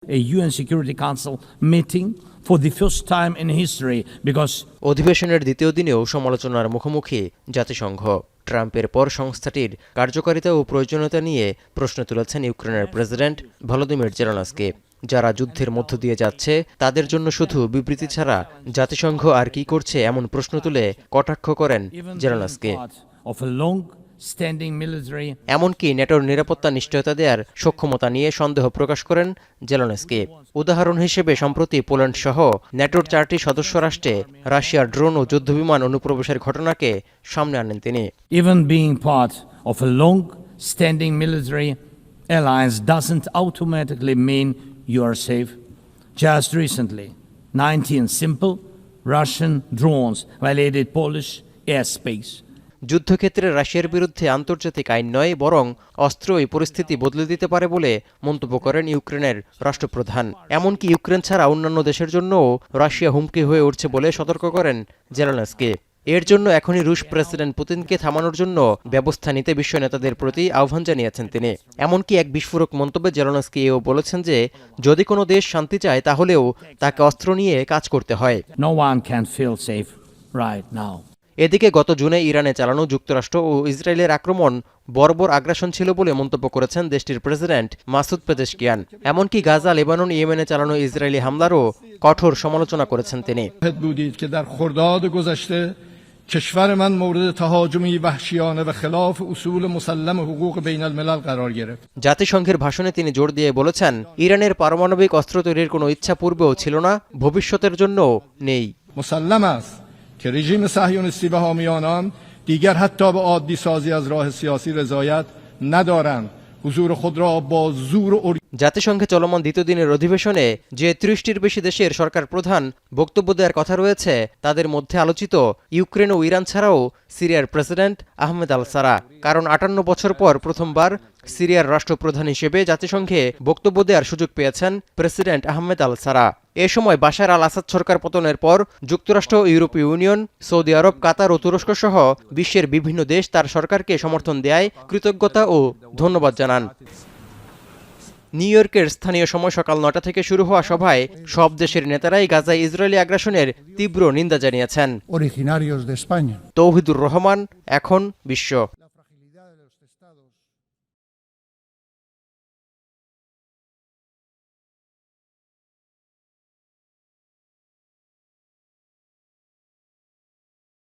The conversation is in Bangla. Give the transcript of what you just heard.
A UN Security Council meeting for the first time in history because অধিবেশনের দ্বিতীয় দিনেও সমালোচনার মুখোমুখি জাতিসংঘ। ট্রাম্পের পর সংস্থাটির কার্যকারিতা ও প্রয়োজনীয়তা নিয়ে প্রশ্ন তুলেছেন ইউক্রেনের প্রেসিডেন্ট ভলোদিমির জেলেনস্কি। যারা যুদ্ধের মধ্য দিয়ে যাচ্ছে তাদের জন্য শুধু বিবৃতি ছাড়া জাতিসংঘ আর কি করছে এমন প্রশ্ন তুলে কটাক্ষ করেন জেলেনস্কি। এমনকি নেটোর নিরাপত্তা নিশ্চয়তা দেওয়ার সক্ষমতা নিয়ে সন্দেহ প্রকাশ করেন জেলেনস্কি। উদাহরণ হিসেবে সম্প্রতি পোল্যান্ড সহ নেটোর 4টি সদস্য রাষ্ট্রে রাশিয়ার ড্রোন ও যুদ্ধবিমান অনুপ্রবেশের ঘটনাকে সামনে আনেন তিনি। Even being part of a long-standing military alliance doesn't automatically mean you are safe. Just recently, 19 simple Russian drones violated Polish airspace. যুদ্ধক্ষেত্রে রাশিয়ার বিরুদ্ধে আন্তর্জাতিক আইন নয়, বরং অস্ত্র এই পরিস্থিতি বদলে দিতে পারে বলে মন্তব্য করেন ইউক্রেনের রাষ্ট্রপ্রধান। এমনকি ইউক্রেন ছাড়া অন্যান্য দেশের জন্যও রাশিয়া হুমকি হয়ে উঠছে বলে সতর্ক করেন জেলেনস্কি। এর জন্য এখনই রুশ প্রেসিডেন্ট পুতিনকে থামানোর জন্য ব্যবস্থা নিতে বিশ্ব নেতাদের প্রতি আহ্বান জানিয়েছেন তিনি। এমনকি এক বিস্ফোরক মন্তব্যে জেলেনস্কি এও বলেছেন যে যদি কোনো দেশ শান্তি চায় তাহলেও তাকে অস্ত্র নিয়ে কাজ করতে হয়। No one can feel safe right now. এদিকে গত জুনে ইরানে চালানো যুক্তরাষ্ট্র ও ইসরায়েলের আক্রমণ বর্বর আগ্রাসন ছিল বলে মন্তব্য করেছেন দেশটির প্রেসিডেন্ট মাসুদ পেজেশকিয়ান। এমনকি গাজা, লেবানন, ইয়েমেনে চালানো ইসরায়েলি হামলারও কঠোর সমালোচনা করেছেন তিনি। کشور من مورد تهاجمی وحشیانه و خلاف اصول مسلم حقوق بین الملل قرار گرفت. জাতিসংঘের ভাষণে তিনি জোর দিয়ে বলেছেন, ইরানের পারমাণবিক অস্ত্র তৈরির কোনো ইচ্ছা পূর্বেও ছিল না, ভবিষ্যতের জন্যও নেই। مسلم است که رژیم صهیونیستی و حامیان آن دیگر حتی به عادی سازی از راه سیاسی رضایت ندارند. হুজুর خود را با زور و জাতিসংঘে চলমান দ্বিতীয় দিনের অধিবেশনে যে 30টির বেশি দেশের সরকার প্রধান বক্তব্য দেওয়ার কথা রয়েছে তাদের মধ্যে আলোচিত ইউক্রেন ও ইরান ছাড়াও সিরিয়ার প্রেসিডেন্ট আহমেদ আল সারা। কারণ 58 বছর পর প্রথমবার সিরিয়ার রাষ্ট্রপ্রধান হিসেবে জাতিসংঘে বক্তব্য দেওয়ার সুযোগ পেয়েছেন প্রেসিডেন্ট আহমেদ আল সারা। এ সময় বাশার আল আসাদ সরকার পতনের পর যুক্তরাষ্ট্র, ইউরোপীয় ইউনিয়ন, সৌদি আরব, কাতার ও তুরস্ক সহ বিশ্বের বিভিন্ন দেশ তার সরকারকে সমর্থন দেয়, কৃতজ্ঞতা ও ধন্যবাদ জানান। নিউ ইয়র্কের স্থানীয় সময় সকাল 9টা থেকে শুরু হওয়া সভায় সব দেশের নেতারাই গাজায় ইসরায়েলি আগ্রাসনের তীব্র নিন্দা জানিয়েছেন। তৌহিদুর রহমান, এখন বিশ্ব।